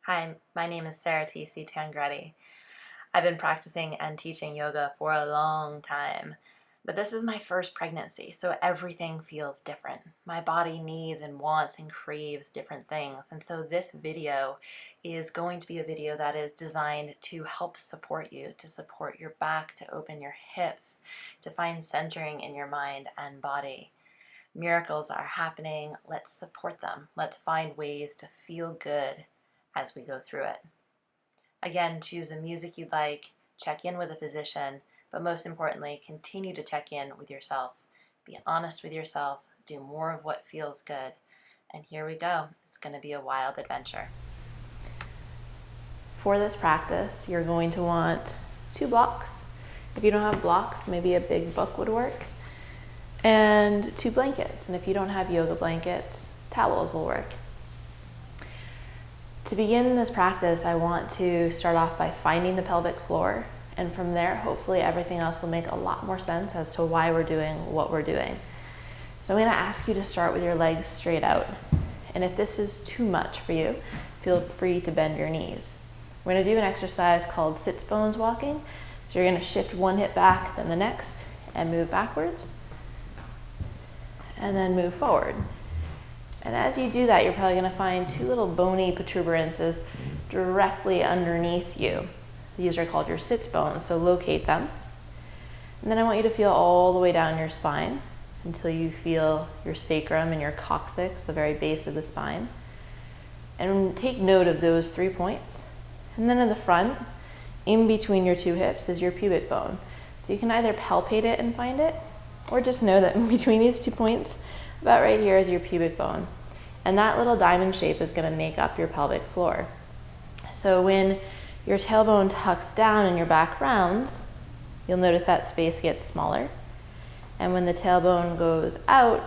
Hi, my name is Sarah T.C. Tangretti. I've been practicing and teaching yoga for a long time, but this is my first pregnancy, so everything feels different. My body needs and wants and craves different things, and so this video is going to be a video that is designed to help support you, to support your back, to open your hips, to find centering in your mind and body. Miracles are happening. Let's support them. Let's find ways to feel good as we go through it. Again, choose a music you like, check in with a physician, but most importantly, continue to check in with yourself. Be honest with yourself, do more of what feels good, and here we go. It's going to be a wild adventure. For this practice, you're going to want 2 blocks. If you don't have blocks, maybe a big book would work, and 2 blankets. And if you don't have yoga blankets, towels will work. To begin this practice, I want to start off by finding the pelvic floor, and from there, hopefully everything else will make a lot more sense as to why we're doing what we're doing. So I'm going to ask you to start with your legs straight out, and if this is too much for you, feel free to bend your knees. We're going to do an exercise called sits bones walking, so you're going to shift one hip back, then the next, and move backwards, and then move forward. And as you do that, you're probably going to find 2 little bony protuberances directly underneath you. These are called your sits bones, so locate them. And then I want you to feel all the way down your spine until you feel your sacrum and your coccyx, the very base of the spine. And take note of those 3 points. And then in the front, in between your 2 hips, is your pubic bone. So you can either palpate it and find it, or just know that in between these 2 points, about right here is your pubic bone. And that little diamond shape is going to make up your pelvic floor. So when your tailbone tucks down and your back rounds, you'll notice that space gets smaller. And when the tailbone goes out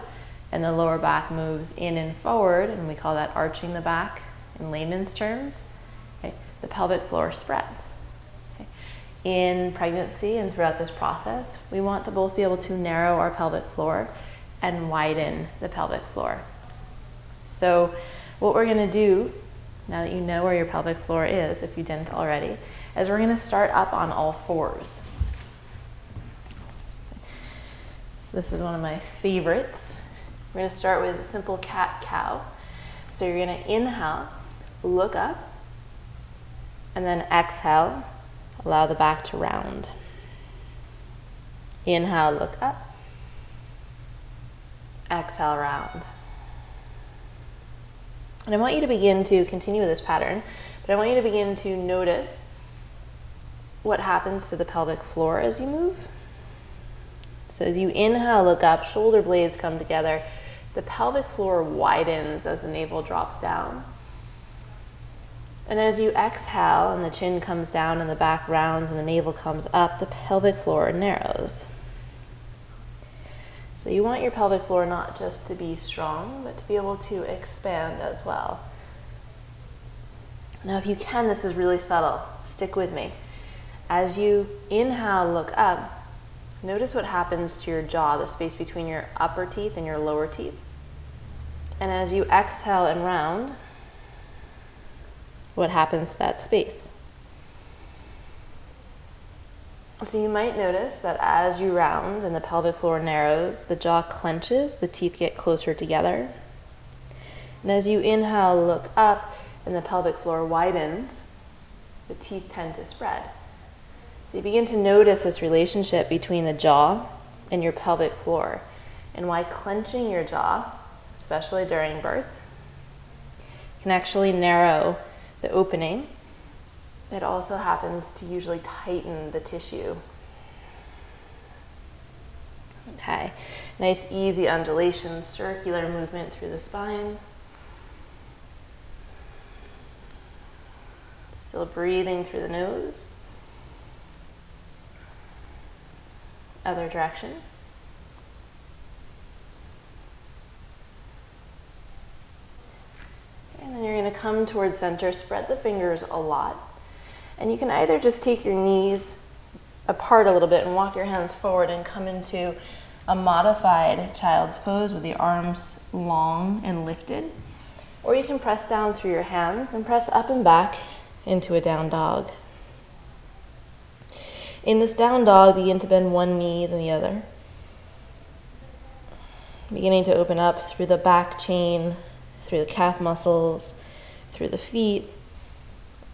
and the lower back moves in and forward, and we call that arching the back in layman's terms, okay, the pelvic floor spreads. Okay. In pregnancy and throughout this process, we want to both be able to narrow our pelvic floor and widen the pelvic floor. So what we're going to do, now that you know where your pelvic floor is, if you didn't already, is we're going to start up on all 4s. So this is one of my favorites. We're going to start with a simple cat-cow. So you're going to inhale, look up, and then exhale, allow the back to round. Inhale, look up. Exhale, round. And I want you to begin to continue with this pattern, but I want you to begin to notice what happens to the pelvic floor as you move. So as you inhale, look up, shoulder blades come together, the pelvic floor widens as the navel drops down. And as you exhale and the chin comes down and the back rounds and the navel comes up, the pelvic floor narrows. So you want your pelvic floor not just to be strong, but to be able to expand as well. Now if you can, this is really subtle. Stick with me. As you inhale, look up, notice what happens to your jaw, the space between your upper teeth and your lower teeth. And as you exhale and round, what happens to that space? So you might notice that as you round and the pelvic floor narrows, the jaw clenches, the teeth get closer together. And as you inhale, look up, and the pelvic floor widens, the teeth tend to spread. So you begin to notice this relationship between the jaw and your pelvic floor, and why clenching your jaw, especially during birth, can actually narrow the opening. It also happens to usually tighten the tissue. Okay, nice easy undulation, circular movement through the spine. Still breathing through the nose. Other direction. And then you're going to come towards center, spread the fingers a lot. And you can either just take your knees apart a little bit and walk your hands forward and come into a modified child's pose with the arms long and lifted. Or you can press down through your hands and press up and back into a down dog. In this down dog, begin to bend one knee then the other. Beginning to open up through the back chain, through the calf muscles, through the feet.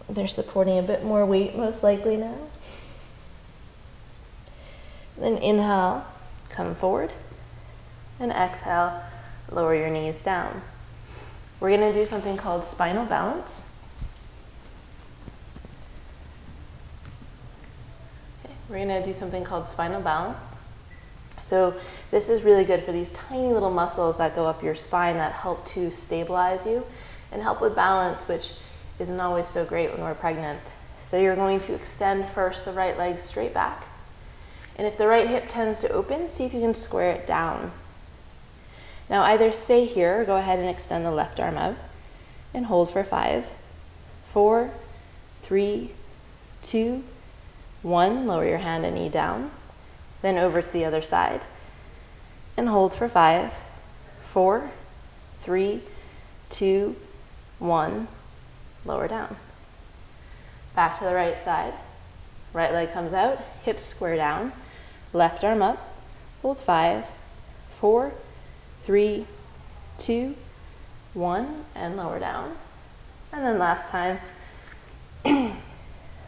They're supporting a bit more weight most likely now. Then inhale, come forward, and exhale, lower your knees down. We're going to do something called spinal balance. Okay, we're going to do something called spinal balance. So this is really good for these tiny little muscles that go up your spine that help to stabilize you and help with balance, which isn't always so great when we're pregnant. So you're going to extend first the right leg straight back. And if the right hip tends to open, see if you can square it down. Now either stay here or go ahead and extend the left arm out and hold for 5, 4, 3, 2, 1. Lower your hand and knee down. Then over to the other side. And hold for 5, 4, 3, 2, 1. Lower down. Back to the right side. Right leg comes out, hips square down. Left arm up. Hold 5, 4, 3, 2, 1, and lower down. And then last time.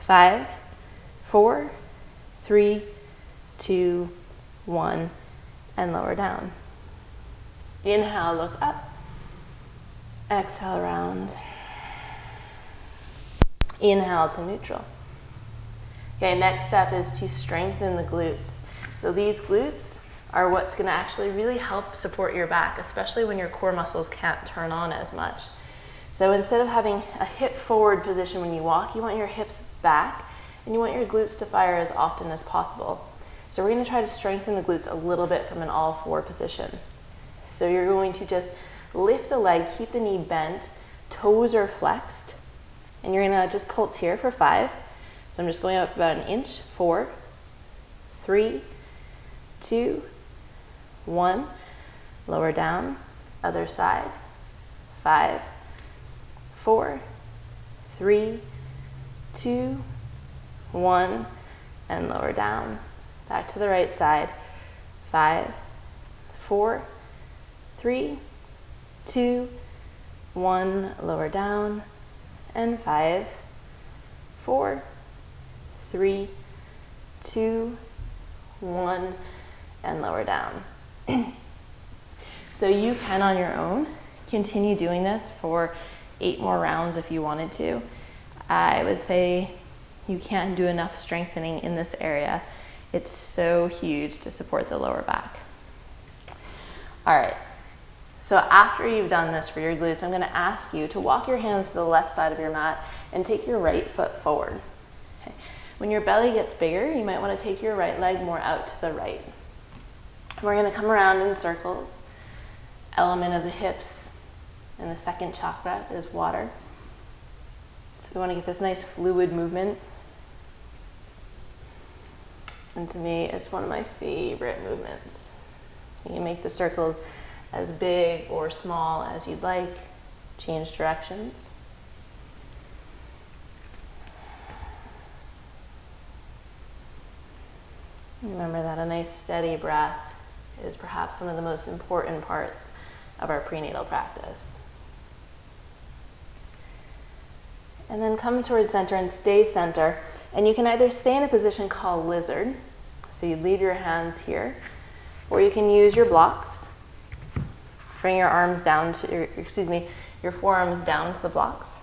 5, 4, 3, 2, 1, and lower down. Inhale, look up. Exhale, round. Inhale to neutral. Okay, next step is to strengthen the glutes. So these glutes are what's going to actually really help support your back, especially when your core muscles can't turn on as much. So instead of having a hip forward position when you walk, you want your hips back and you want your glutes to fire as often as possible. So we're going to try to strengthen the glutes a little bit from an all four position. So you're going to just lift the leg, keep the knee bent, toes are flexed, and you're going to just pulse here for 5. So I'm just going up about an inch. 4, 3, 2, 1. Lower down, other side. 5, 4, 3, 2, 1, and lower down. Back to the right side. 5, 4, 3, 2, 1. Lower down. And 5, 4, 3, 2, 1, and lower down. So you can, on your own, continue doing this for 8 more rounds if you wanted to. I would say you can't do enough strengthening in this area. It's so huge to support the lower back. All right. So after you've done this for your glutes, I'm going to ask you to walk your hands to the left side of your mat and take your right foot forward. Okay. When your belly gets bigger, you might want to take your right leg more out to the right. We're going to come around in circles. Element of the hips and the second chakra is water. So we want to get this nice fluid movement. And to me, it's one of my favorite movements. You can make the circles as big or small as you'd like. Change directions. Remember that a nice steady breath is perhaps one of the most important parts of our prenatal practice. And then come towards center and stay center. And you can either stay in a position called lizard, so you leave your hands here, or you can use your blocks. Bring your arms down to your forearms down to the blocks.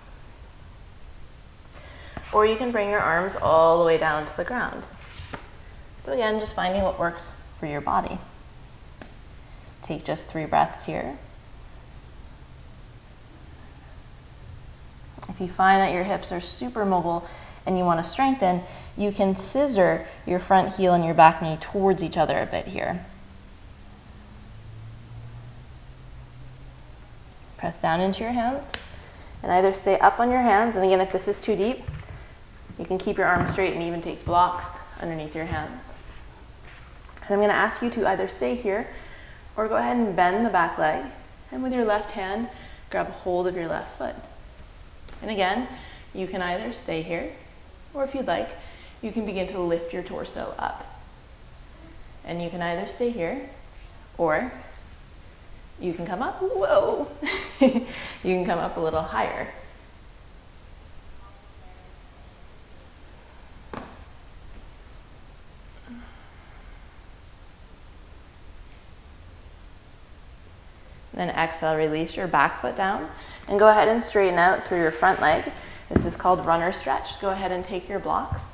Or you can bring your arms all the way down to the ground. So again, just finding what works for your body. Take just 3 breaths here. If you find that your hips are super mobile and you want to strengthen, you can scissor your front heel and your back knee towards each other a bit here. Press down into your hands and either stay up on your hands, and again, if this is too deep, you can keep your arms straight and even take blocks underneath your hands. And I'm going to ask you to either stay here or go ahead and bend the back leg, and with your left hand, grab hold of your left foot. And again, you can either stay here, or if you'd like, you can begin to lift your torso up. And you can either stay here, or you can come up, whoa, you can come up a little higher. Then exhale, release your back foot down and go ahead and straighten out through your front leg. This is called runner stretch. Go ahead and take your blocks.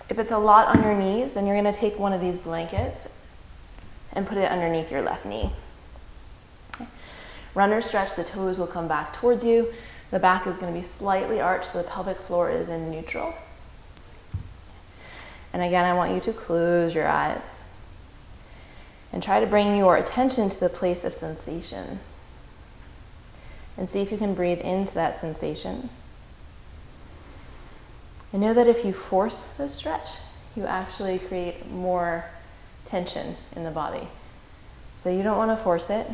If it's a lot on your knees, then you're going to take one of these blankets and put it underneath your left knee. Okay. Runner stretch, the toes will come back towards you. The back is going to be slightly arched, so the pelvic floor is in neutral. And again, I want you to close your eyes and try to bring your attention to the place of sensation. And see if you can breathe into that sensation. And know that if you force the stretch, you actually create more tension in the body. So you don't want to force it.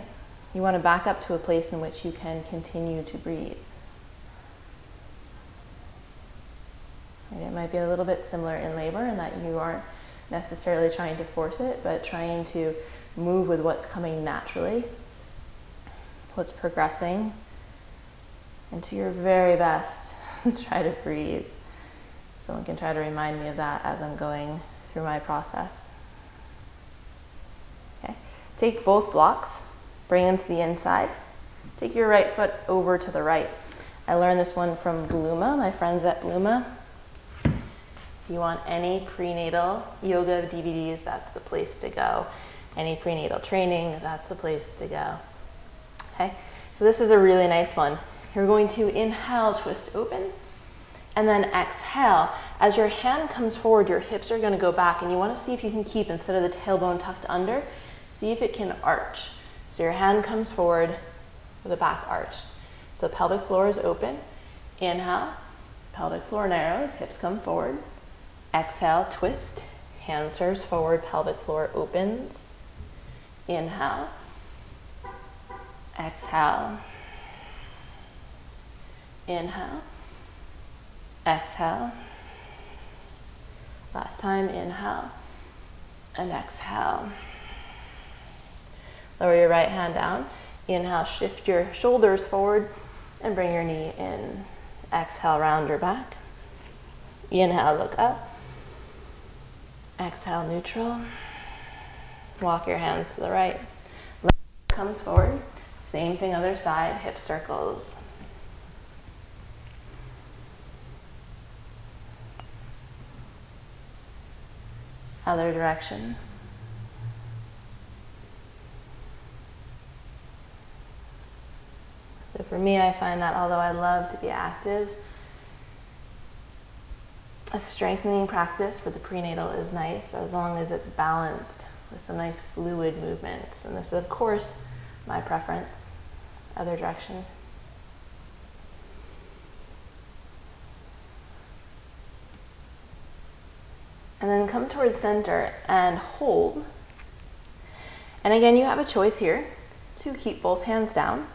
You want to back up to a place in which you can continue to breathe. And it might be a little bit similar in labor in that you aren't necessarily trying to force it, but trying to move with what's coming naturally, what's progressing, and to your very best, try to breathe. Someone can try to remind me of that as I'm going through my process. Okay. Take both blocks, bring them to the inside. Take your right foot over to the right. I learned this one from Bluma, my friends at Bluma. If you want any prenatal yoga DVDs, that's the place to go. Any prenatal training, that's the place to go. Okay, so this is a really nice one. You're going to inhale, twist open, and then exhale. As your hand comes forward, your hips are going to go back, and you want to see if you can keep, instead of the tailbone tucked under, see if it can arch. So your hand comes forward with the back arched. So the pelvic floor is open. Inhale, pelvic floor narrows, hips come forward. Exhale, twist, hand serves forward, pelvic floor opens. Inhale, exhale, inhale, exhale. Last time, inhale and exhale. Lower your right hand down. Inhale, shift your shoulders forward and bring your knee in. Exhale, round your back. Inhale, look up. Exhale, neutral. Walk your hands to the right. Left comes forward. Same thing, other side, hip circles. Other direction. So for me, I find that although I love to be active, a strengthening practice for the prenatal is nice as long as it's balanced with some nice fluid movements. And this is, of course, my preference. Other direction. And then come towards center and hold. And again, you have a choice here to keep both hands down,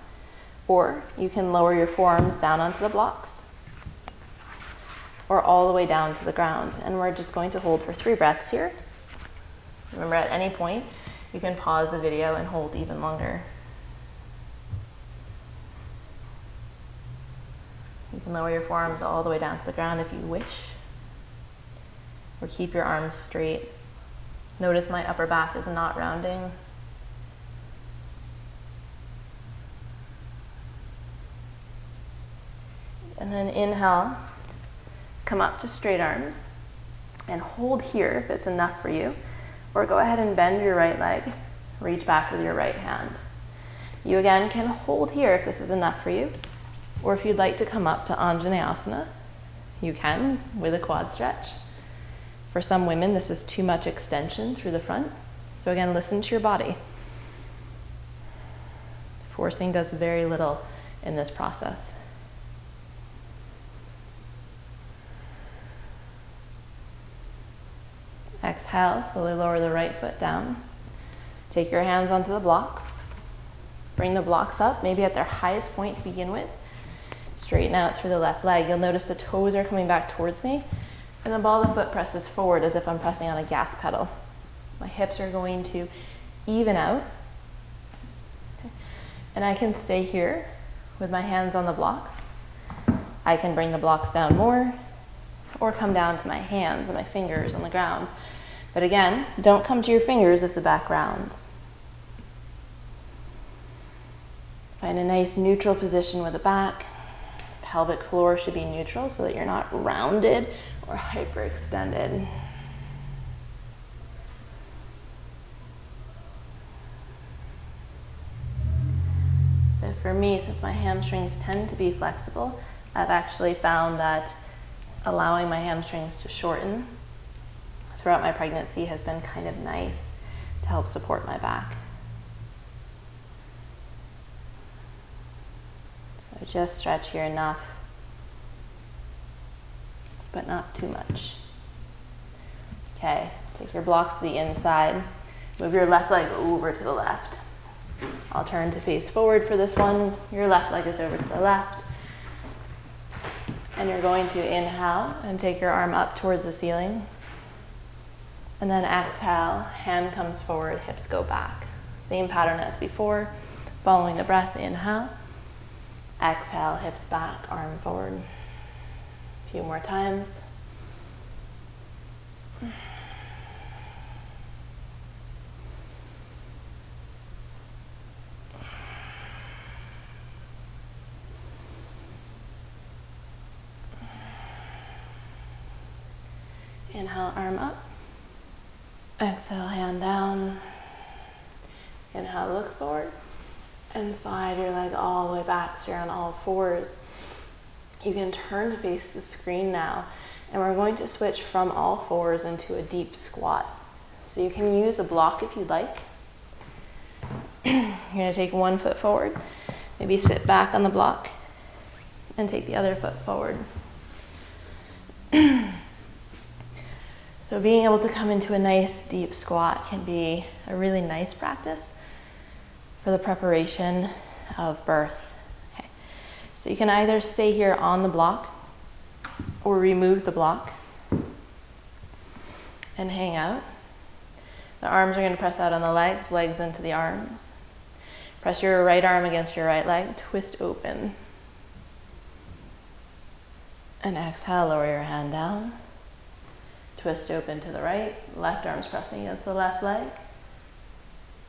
or you can lower your forearms down onto the blocks, or all the way down to the ground. And we're just going to hold for 3 breaths here. Remember, at any point, you can pause the video and hold even longer. You can lower your forearms all the way down to the ground if you wish, or keep your arms straight. Notice my upper back is not rounding. And then inhale, come up to straight arms and hold here if it's enough for you, or go ahead and bend your right leg, reach back with your right hand. You again can hold here if this is enough for you, or if you'd like to come up to Anjaneyasana, you can with a quad stretch. For some women, this is too much extension through the front. So again, listen to your body. Forcing does very little in this process. Exhale, slowly lower the right foot down. Take your hands onto the blocks. Bring the blocks up, maybe at their highest point to begin with. Straighten out through the left leg. You'll notice the toes are coming back towards me, and the ball of the foot presses forward as if I'm pressing on a gas pedal. My hips are going to even out. Okay. And I can stay here with my hands on the blocks. I can bring the blocks down more, or come down to my hands and my fingers on the ground. But again, don't come to your fingers if the back rounds. Find a nice neutral position with the back. Pelvic floor should be neutral so that you're not rounded or hyperextended. So for me, since my hamstrings tend to be flexible, I've actually found that allowing my hamstrings to shorten throughout my pregnancy has been kind of nice to help support my back. So just stretch here enough, but not too much. Okay, take your blocks to the inside. Move your left leg over to the left. I'll turn to face forward for this one. Your left leg is over to the left. And you're going to inhale and take your arm up towards the ceiling. And then exhale, hand comes forward, hips go back. Same pattern as before. Following the breath, inhale. Exhale, hips back, arm forward. A few more times. Inhale, arm up. Exhale, hand down. Inhale, look forward. And slide your leg all the way back so you're on all fours. You can turn to face the screen now, and we're going to switch from all fours into a deep squat. So you can use a block if you'd like. You're going to take one foot forward, maybe sit back on the block, and take the other foot forward. So being able to come into a nice deep squat can be a really nice practice for the preparation of birth. Okay. So you can either stay here on the block or remove the block and hang out. The arms are going to press out on the legs, legs into the arms. Press your right arm against your right leg, twist open. And exhale, lower your hand down. Twist open to the right, left arm's pressing against the left leg,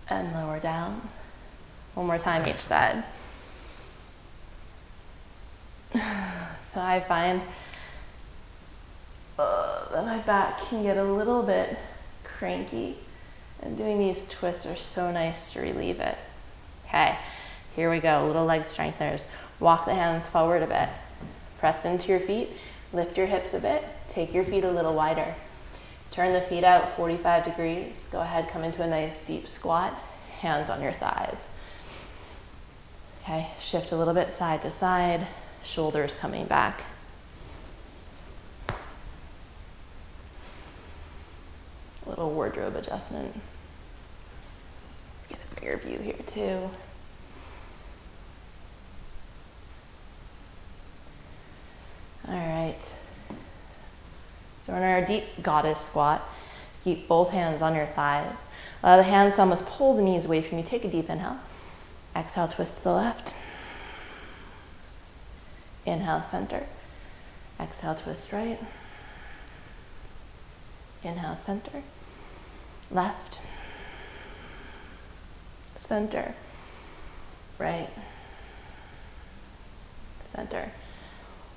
and lower down. One more time each side. So I find that my back can get a little bit cranky, and doing these twists are so nice to relieve it. Okay, here we go, little leg strengtheners. Walk the hands forward a bit. Press into your feet, lift your hips a bit, take your feet a little wider. Turn the feet out 45 degrees. Go ahead, come into a nice deep squat, hands on your thighs. Okay, shift a little bit side to side, shoulders coming back. A little wardrobe adjustment. Let's get a bigger view here too. All right. So we're in our deep goddess squat. Keep both hands on your thighs. Allow the hands to almost pull the knees away from you. Take a deep inhale. Exhale, twist to the left. Inhale, center. Exhale, twist right. Inhale, center. Left. Center. Right. Center.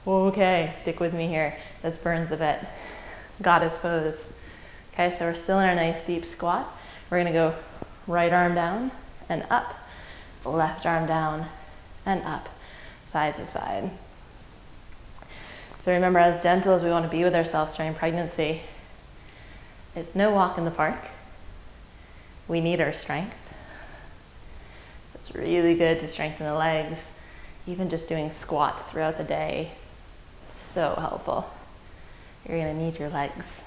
Okay, stick with me here. This burns a bit. Goddess pose. Okay, so we're still in our nice deep squat. We're gonna go right arm down and up, left arm down and up, side to side. So remember, as gentle as we want to be with ourselves during pregnancy, it's no walk in the park. We need our strength. So it's really good to strengthen the legs, even just doing squats throughout the day. So helpful. You're gonna need your legs.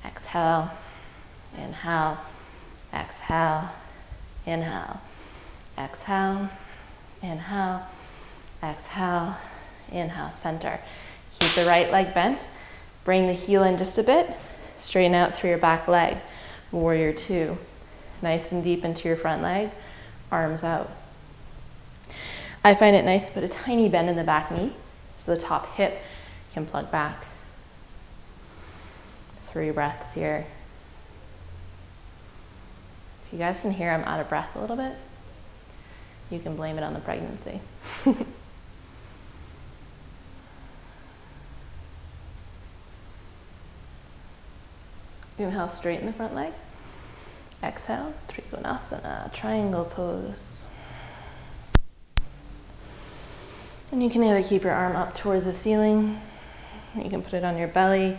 Exhale, inhale, Exhale, inhale, exhale, inhale, exhale, inhale, center. Keep the right leg bent. Bring the heel in just a bit. Straighten out through your back leg. Warrior two. Nice and deep into your front leg. Arms out. I find it nice to put a tiny bend in the back knee so the top hip can plug back. 3 breaths here. If you guys can hear I'm out of breath a little bit, you can blame it on the pregnancy. Inhale, straighten the front leg. Exhale, Trikonasana, triangle pose. And you can either keep your arm up towards the ceiling, or you can put it on your belly.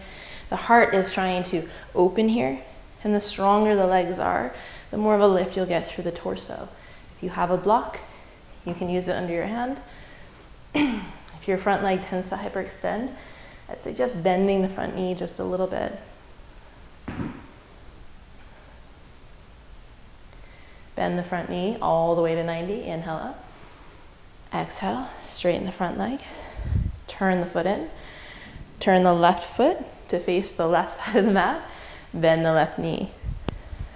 The heart is trying to open here, and the stronger the legs are, the more of a lift you'll get through the torso. If you have a block, you can use it under your hand. If your front leg tends to hyperextend, I'd suggest bending the front knee just a little bit. Bend the front knee all the way to 90. Inhale up. Exhale, straighten the front leg. Turn the foot in. Turn the left foot to face the left side of the mat. Bend the left knee.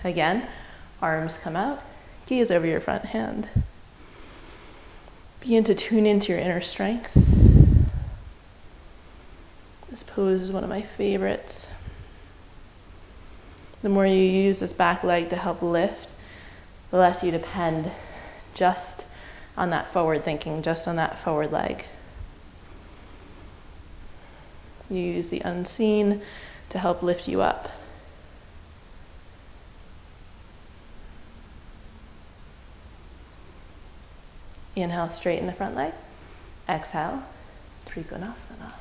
Again, arms come out. Gaze over your front hand. Begin to tune into your inner strength. This pose is one of my favorites. The more you use this back leg to help lift, the less you depend just on that forward thinking, just on that forward leg. You use the unseen to help lift you up. Inhale, straighten the front leg. Exhale, Trikonasana.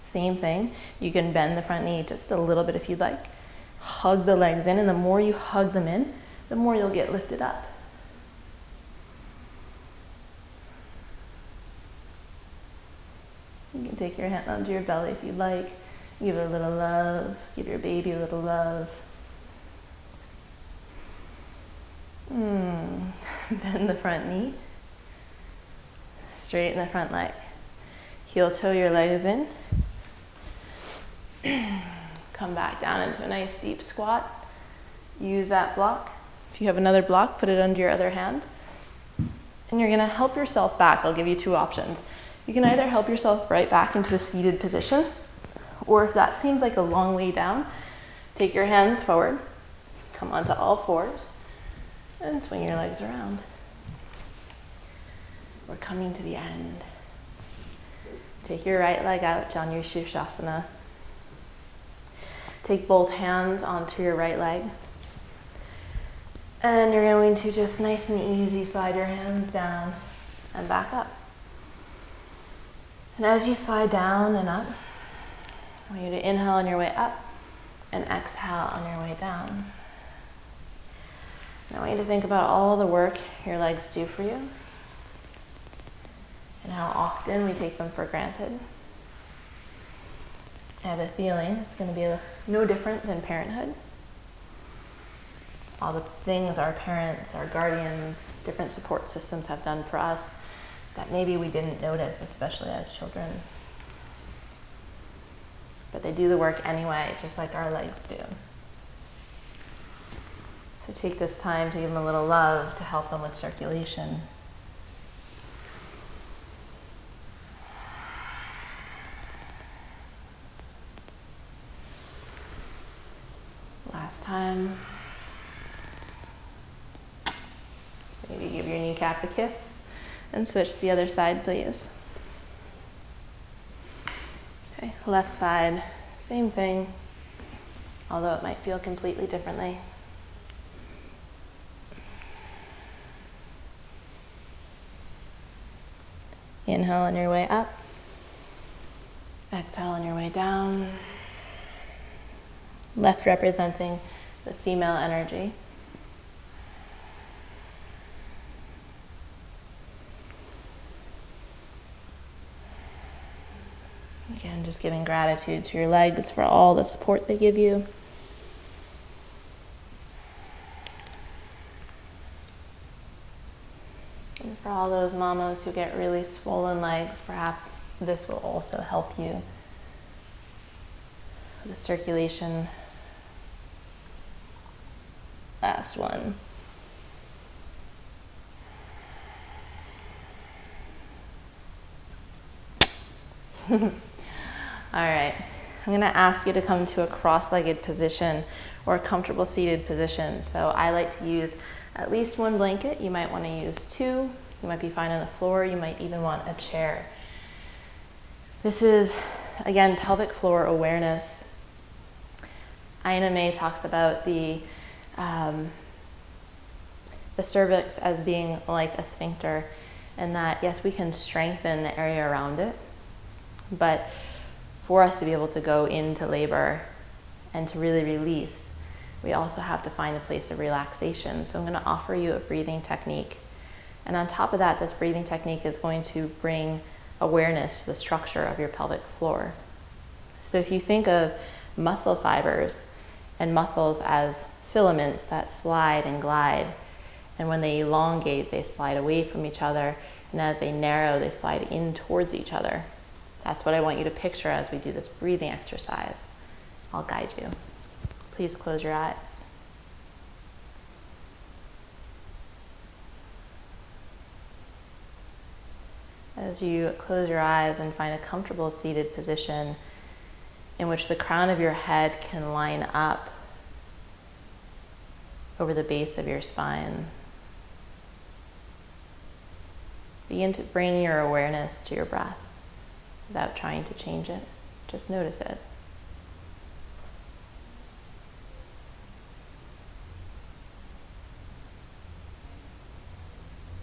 Same thing, you can bend the front knee just a little bit if you'd like. Hug the legs in, and the more you hug them in, the more you'll get lifted up. You can take your hand onto your belly if you'd like. Give it a little love. Give your baby a little love. Bend the front knee. Straighten the front leg. Heel toe your legs in. Come back down into a nice deep squat. Use that block. If you have another block, put it under your other hand. And you're gonna help yourself back. I'll give you 2 options. You can either help yourself right back into a seated position, or if that seems like a long way down, take your hands forward, come onto all 4s, and swing your legs around. We're coming to the end. Take your right leg out, Janu Shirshasana. Take both hands onto your right leg. And you're going to just nice and easy slide your hands down and back up. And as you slide down and up, I want you to inhale on your way up and exhale on your way down. And I want you to think about all the work your legs do for you and how often we take them for granted. I have a feeling it's going to be no different than parenthood. All the things our parents, our guardians, different support systems have done for us that maybe we didn't notice, especially as children. But they do the work anyway, just like our legs do. So take this time to give them a little love to help them with circulation. Last time. Maybe give your kneecap a kiss and switch to the other side, please. Okay, left side, same thing, although it might feel completely differently. Inhale on your way up. Exhale on your way down. Left representing the female energy. Again, just giving gratitude to your legs for all the support they give you. And for all those mamas who get really swollen legs, perhaps this will also help you. The circulation. Last one. All right, I'm gonna ask you to come to a cross-legged position or a comfortable seated position. So I like to use at least one blanket. You might wanna use two. You might be fine on the floor. You might even want a chair. This is, again, pelvic floor awareness. Ina May talks about the cervix as being like a sphincter, and that, yes, we can strengthen the area around it, but for us to be able to go into labor and to really release, we also have to find a place of relaxation. So I'm going to offer you a breathing technique. And on top of that, this breathing technique is going to bring awareness to the structure of your pelvic floor. So if you think of muscle fibers and muscles as filaments that slide and glide, and when they elongate, they slide away from each other, and as they narrow, they slide in towards each other. That's what I want you to picture as we do this breathing exercise. I'll guide you. Please close your eyes. As you close your eyes and find a comfortable seated position in which the crown of your head can line up over the base of your spine, begin to bring your awareness to your breath without trying to change it. Just notice it.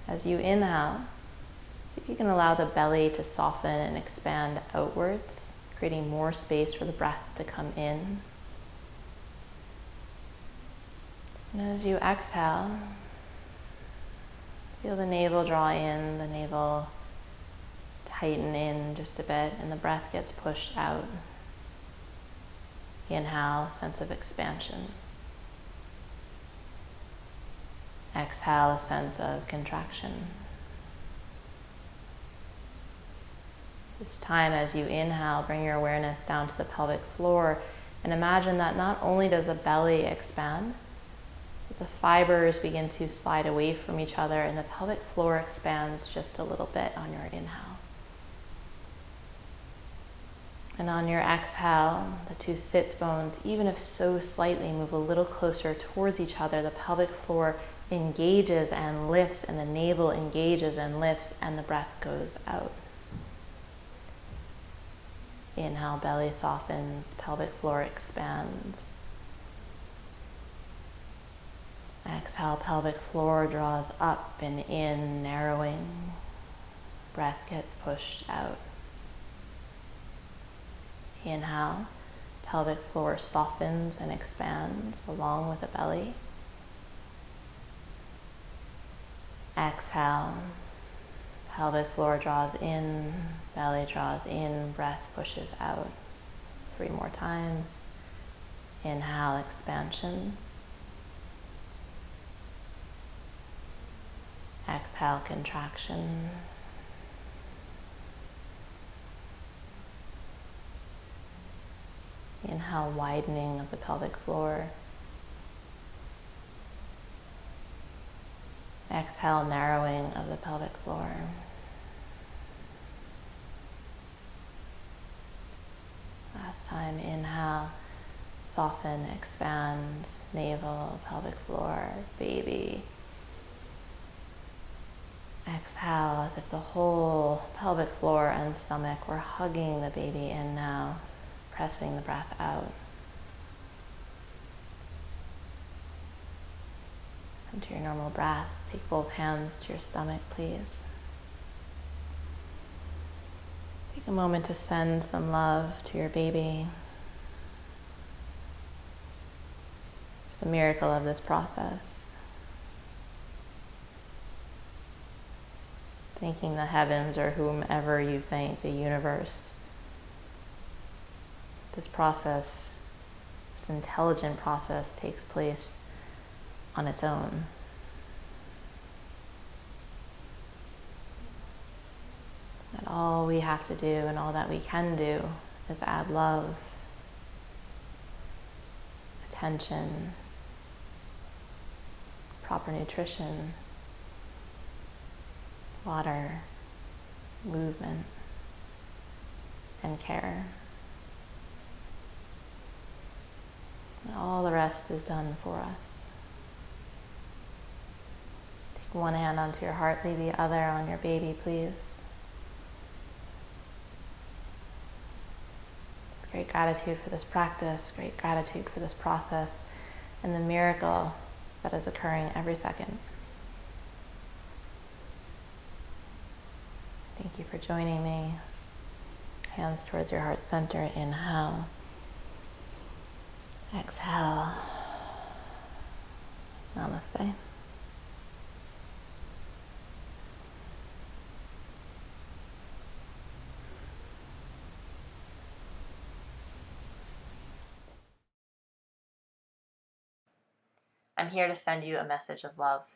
As you inhale, see if you can allow the belly to soften and expand outwards, creating more space for the breath to come in. And as you exhale, feel the navel draw in, the navel tighten in just a bit, and the breath gets pushed out. Inhale, sense of expansion. Exhale, a sense of contraction. This time, as you inhale, bring your awareness down to the pelvic floor and imagine that not only does the belly expand, but the fibers begin to slide away from each other and the pelvic floor expands just a little bit on your inhale. And on your exhale, the two sits bones, even if so slightly, move a little closer towards each other. The pelvic floor engages and lifts, and the navel engages and lifts, and the breath goes out. Inhale, belly softens, pelvic floor expands. Exhale, pelvic floor draws up and in, narrowing. Breath gets pushed out. Inhale, pelvic floor softens and expands along with the belly. Exhale, pelvic floor draws in, belly draws in, breath pushes out. 3 more times. Inhale, expansion. Exhale, contraction. Inhale, widening of the pelvic floor. Exhale, narrowing of the pelvic floor. Last time, inhale, soften, expand, navel, pelvic floor, baby. Exhale, as if the whole pelvic floor and stomach were hugging the baby in now, pressing the breath out. Come to your normal breath. Take both hands to your stomach, please. Take a moment to send some love to your baby. The miracle of this process. Thanking the heavens or whomever you thank, the universe, this process, this intelligent process, takes place on its own. That all we have to do and all that we can do is add love, attention, proper nutrition, water, movement, and care. And all the rest is done for us. Take one hand onto your heart, lay the other on your baby, please. Great gratitude for this practice, great gratitude for this process, and the miracle that is occurring every second. Thank you for joining me. Hands towards your heart center, inhale. Exhale. Namaste. I'm here to send you a message of love,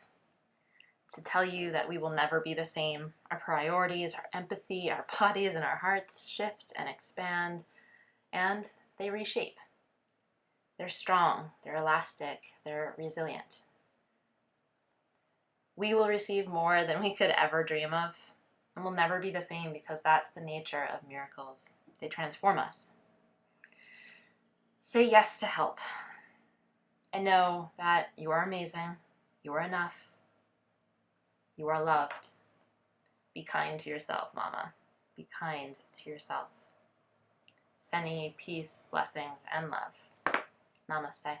to tell you that we will never be the same. Our priorities, our empathy, our bodies and our hearts shift and expand, and they reshape. They're strong, they're elastic, they're resilient. We will receive more than we could ever dream of, and we'll never be the same because that's the nature of miracles. They transform us. Say yes to help. And know that you are amazing, you are enough, you are loved. Be kind to yourself, Mama. Be kind to yourself. Sending you peace, blessings, and love. Namaste.